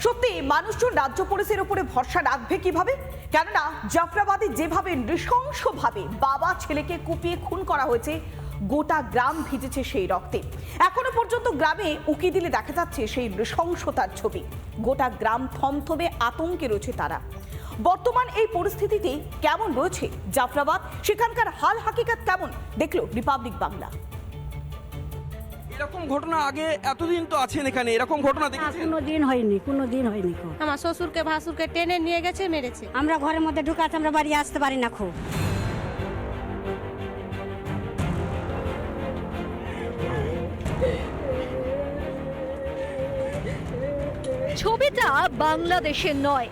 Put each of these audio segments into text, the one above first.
সত্যি মানুষজন রাজ্য পুলিশের উপরে ভরসা রাখবে কিভাবে? কেননা জাফরাবাদে যেভাবে নৃশংসভাবে বাবা ছেলেকে কুপিয়ে খুন করা হয়েছে, গোটা গ্রাম ভিজেছে সেই রক্তে। এখনো পর্যন্ত গ্রামে উকি দিলে দেখা যাচ্ছে সেই নৃশংসতার ছবি। গোটা গ্রাম থমথমে আতঙ্কে রয়েছে তারা। বর্তমান এই পরিস্থিতিতে কেমন রয়েছে জাফরাবাদ, সেখানকার হাল হাকিকত কেমন, দেখলো রিপাবলিক বাংলা। এরকম ঘটনা আগে এতদিন তো আছেন এখানে, এরকম ঘটনা দেখেছেন? কোনোদিন হয়নি। আমার শ্বশুরকে ভাসুরকে টেনে নিয়ে গেছে, মেরেছে। আমরা ঘরের মধ্যে ঢুকাতে আমরা বাড়ি আসতে পারি না খুব। ছবিটা বাংলাদেশের নয়,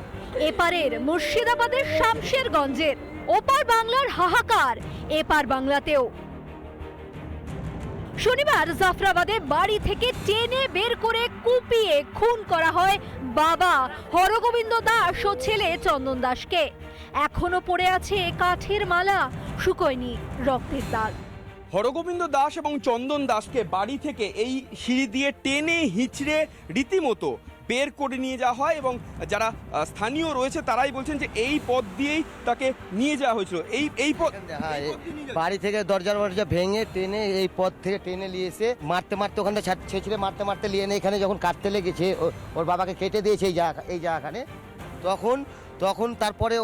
এপারের মুর্শিদাবাদের শামশেরগঞ্জের। ওপার বাংলার হাহাকার এপার বাংলাতেও। শনিবার জাফরাবাদে বাড়ি থেকে টেনে বের করে কুপিয়ে খুন করা হয় বাবা হরগোবিন্দ দাস ও ছেলে চন্দন দাসকে। এখনো পড়ে আছে কাঠের মালা, শুকোয়নি রক্তের দাগ। হরগোবিন্দ দাস এবং চন্দন দাসকে বাড়ি থেকে এই সিঁড়ি দিয়ে টেনে হিঁচড়ে রীতিমতো বের করে নিয়ে যাওয়া হয় এবং যারা স্থানীয় রয়েছে তারাই বলছেন যে এই পথ দিয়েই তাকে নিয়ে যাওয়া হয়েছিল। এই পথ বাড়ি থেকে দরজা ভেঙে টেনে এই পথ থেকে টেনে নিয়ে এসে মারতে ওখান থেকে ছেঁচড়ে মারতে নিয়ে এনে এখানে যখন কাটতে লেগেছে, ওর বাবাকে কেটে দিয়েছে এই জায়গাখানে। তখন তারপরে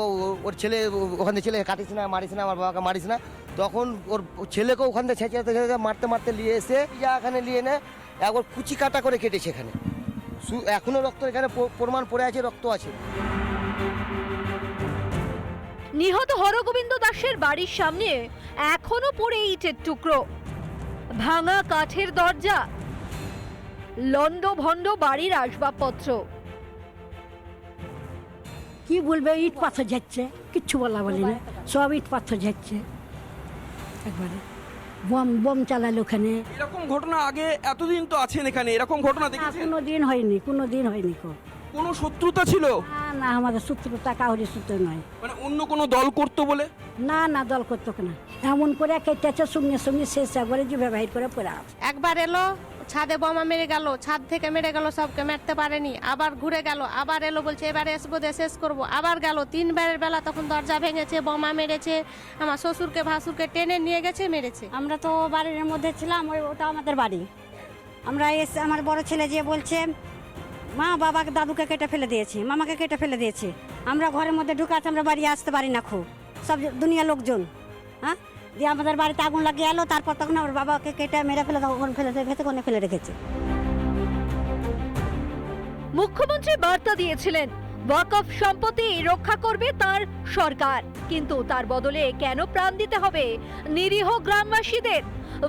ওর ছেলে ওখান থেকে ছেলে কাটিস না, মারিস না, আমার বাবাকে মারিস না, তখন ওর ছেলেকে ওখান থেকে ছেঁচড়ে মারতে নিয়ে এসে জায়গাখানে নিয়ে এনে একবার কুচি কাটা করে কেটেছে। এখানে এখনো রক্ত এখানে প্রমাণ পড়ে আছে, রক্ত আছে। নিহত হরগোবিন্দ দাসের বাড়ির সামনে এখনো পড়ে ইটের টুকরো, ভাঙা কাঠের দরজা, লন্ডভন্ড বাড়ির আসবাবপত্র। কি বলবে, ইট পাথর যাচ্ছে, কিচ্ছু বলা বলি না, সব ইট পাথর যাচ্ছে একবারে। বম চালালো ওখানে। এরকম ঘটনা আগে এতদিন তো আছেন এখানে, এরকম ঘটনা দেখেছেন? কোনোদিন হয়নি খুব। কোনো শত্রুতা ছিল? না, আমাদের সূত্রটা কাউরি সূত্র নয়। মানে অন্য কোনো দল করতো বলে? না, দল করতো না। এমন করে কেটেছে সঙ্গে শেষ একবারে যে ব্যবহার করে পড়ে। একবার এলো, ছাদে বোমা মেরে গেল, ছাদ থেকে মেরে গেল, সবকে মারতে পারেনি। আবার ঘুরে গেল, আবার এলো, বলছে এবারে আসবো দিয়ে শেষ করবো। আবার গেল, 3 বারের বেলা তখন দরজা ভেঙেছে, বোমা মেরেছে, আমার শ্বশুরকে ভাসুরকে টেনে নিয়ে গেছে, মেরেছে। আমরা তো বাড়ির মধ্যে ছিলাম, ওটা আমাদের বাড়ি। আমরা এসে আমার বড় ছেলে যে বলছে মা বাবাকে দাদুকে কেটে ফেলে দিয়েছে, মামাকে কেটে ফেলে দিয়েছে। আমরা ঘরের মধ্যে ঢুকাতে আমরা বাড়ি আসতে পারি না খুব, সব দুনিয়া লোকজন। হ্যাঁ, দিয়ে আমাদের বাড়িতে আগুন লাগিয়ে এলো, তারপর তখন আমার বাবাকে কেটে মেরে ফেলে ওখানে ফেলে রেখেছে। মুখ্যমন্ত্রী বার্তা দিয়েছিলেন ওয়াকফ সম্পত্তি রক্ষা করবে তার সরকার, কিন্তু তার বদলে কেন প্রাণ দিতে হবে নিরীহ গ্রামবাসীদের?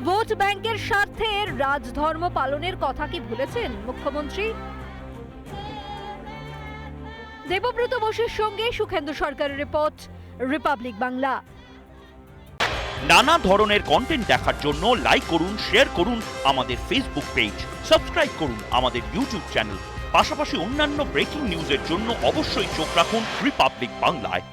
ভোট ব্যাংকের স্বার্থে রাজধর্ম পালনের কথা কি ভুলেছেন মুখ্যমন্ত্রী? দেবব্রত বসুর সঙ্গে সুখেন্দু সরকারের রিপোর্ট, রিপাবলিক বাংলা। নানা ধরনের কন্টেন্ট দেখার জন্য লাইক করুন, শেয়ার করুন আমাদের ফেসবুক পেজ, সাবস্ক্রাইব করুন আমাদের ইউটিউব চ্যানেল। পাশাপাশি অন্যান্য ব্রেকিং নিউজের জন্য অবশ্যই চোখ রাখুন রিপাবলিক বাংলায়।